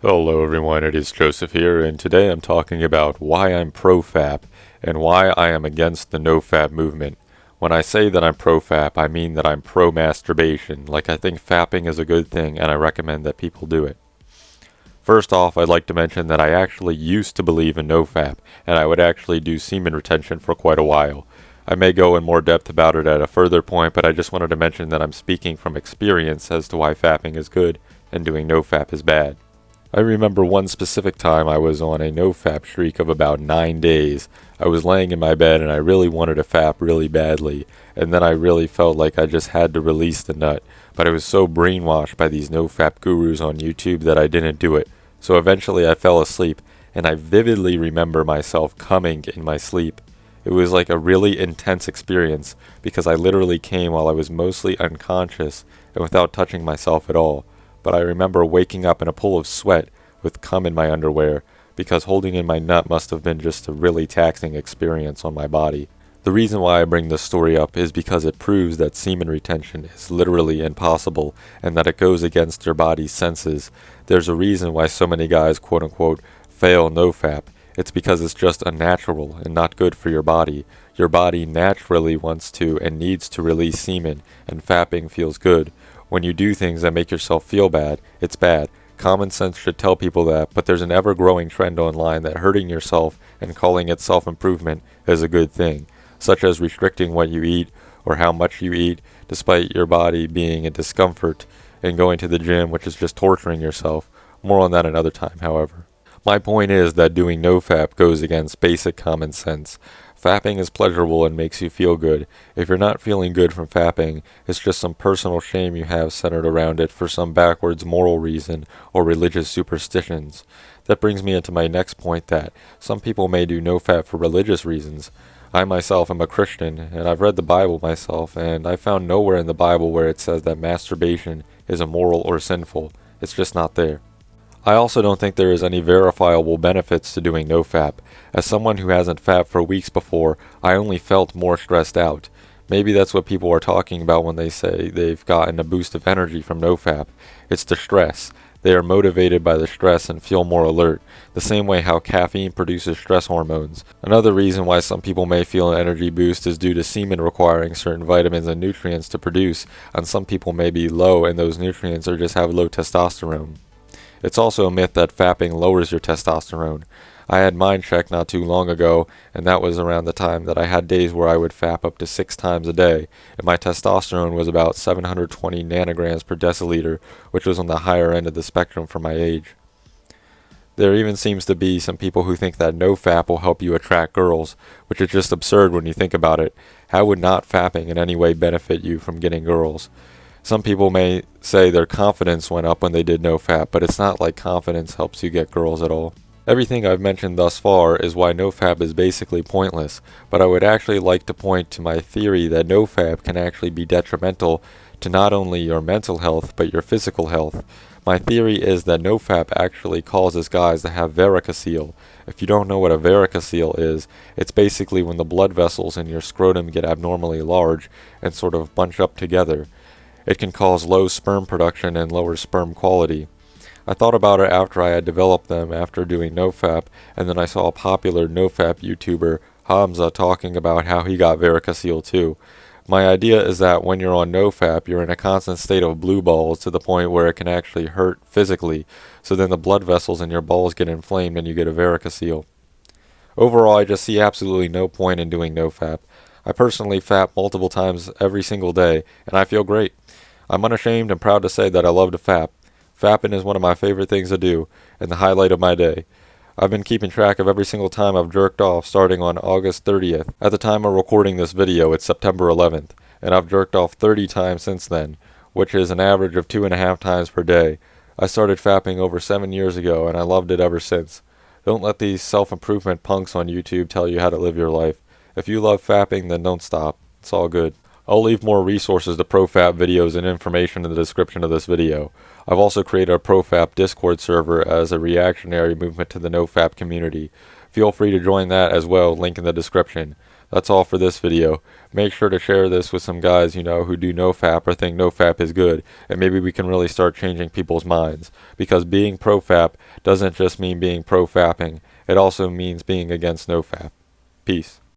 Hello everyone, it is Joseph here, and today I'm talking about why I'm pro-FAP and why I am against the NOFAP movement. When I say that I'm pro-FAP, I mean that I'm pro-masturbation, like I think fapping is a good thing and I recommend that people do it. First off, I'd like to mention that I actually used to believe in NOFAP, and I would actually do semen retention for quite a while. I may go in more depth about it at a further point, but I just wanted to mention that I'm speaking from experience as to why fapping is good and doing NOFAP is bad. I remember one specific time I was on a no-fap streak of about 9 days. I was laying in my bed and I really wanted to fap really badly, and then I really felt like I just had to release the nut, but I was so brainwashed by these no-fap gurus on YouTube that I didn't do it. So eventually I fell asleep, and I vividly remember myself coming in my sleep. It was like a really intense experience, because I literally came while I was mostly unconscious and without touching myself at all. But I remember waking up in a pool of sweat with cum in my underwear, because holding in my nut must have been just a really taxing experience on my body. The reason why I bring this story up is because it proves that semen retention is literally impossible and that it goes against your body's senses. There's a reason why so many guys quote unquote fail NoFap. It's because it's just unnatural and not good for your body. Your body naturally wants to and needs to release semen, and fapping feels good. When you do things that make yourself feel bad, it's bad. Common sense should tell people that, but there's an ever-growing trend online that hurting yourself and calling it self-improvement is a good thing, such as restricting what you eat or how much you eat, despite your body being in discomfort, and going to the gym, which is just torturing yourself. More on that another time, however. My point is that doing NoFap goes against basic common sense. Fapping is pleasurable and makes you feel good. If you're not feeling good from fapping, it's just some personal shame you have centered around it for some backwards moral reason or religious superstitions. That brings me into my next point, that some people may do NoFap for religious reasons. I myself am a Christian, and I've read the Bible myself, and I found nowhere in the Bible where it says that masturbation is immoral or sinful. It's just not there. I also don't think there is any verifiable benefits to doing NoFap. As someone who hasn't fapped for weeks before, I only felt more stressed out. Maybe that's what people are talking about when they say they've gotten a boost of energy from NoFap. It's the stress. They are motivated by the stress and feel more alert, the same way how caffeine produces stress hormones. Another reason why some people may feel an energy boost is due to semen requiring certain vitamins and nutrients to produce, and some people may be low in those nutrients or just have low testosterone. It's also a myth that fapping lowers your testosterone. I had mine checked not too long ago, and that was around the time that I had days where I would fap up to 6 times a day, and my testosterone was about 720 nanograms per deciliter, which was on the higher end of the spectrum for my age. There even seems to be some people who think that NoFap will help you attract girls, which is just absurd when you think about it. How would not fapping in any way benefit you from getting girls? Some people may say their confidence went up when they did NoFap, but it's not like confidence helps you get girls at all. Everything I've mentioned thus far is why NoFap is basically pointless, but I would actually like to point to my theory that NoFap can actually be detrimental to not only your mental health, but your physical health. My theory is that NoFap actually causes guys to have varicocele. If you don't know what a varicocele is, it's basically when the blood vessels in your scrotum get abnormally large and sort of bunch up together. It can cause low sperm production and lower sperm quality. I thought about it after I had developed them after doing NoFap, and then I saw a popular NoFap YouTuber, Hamza, talking about how he got varicocele too. My idea is that when you're on NoFap, you're in a constant state of blue balls to the point where it can actually hurt physically, so then the blood vessels in your balls get inflamed and you get a varicocele. Overall, I just see absolutely no point in doing NoFap. I personally fap multiple times every single day, and I feel great. I'm unashamed and proud to say that I love to fap. Fapping is one of my favorite things to do, and the highlight of my day. I've been keeping track of every single time I've jerked off starting on August 30th. At the time of recording this video, it's September 11th, and I've jerked off 30 times since then, which is an average of 2.5 times per day. I started fapping over 7 years ago, and I loved it ever since. Don't let these self-improvement punks on YouTube tell you how to live your life. If you love fapping, then don't stop. It's all good. I'll leave more resources to Profap videos and information in the description of this video. I've also created a Profap Discord server as a reactionary movement to the NoFap community. Feel free to join that as well, link in the description. That's all for this video. Make sure to share this with some guys you know who do NoFap or think NoFap is good, and maybe we can really start changing people's minds. Because being Profap doesn't just mean being pro-fapping, it also means being against NoFap. Peace.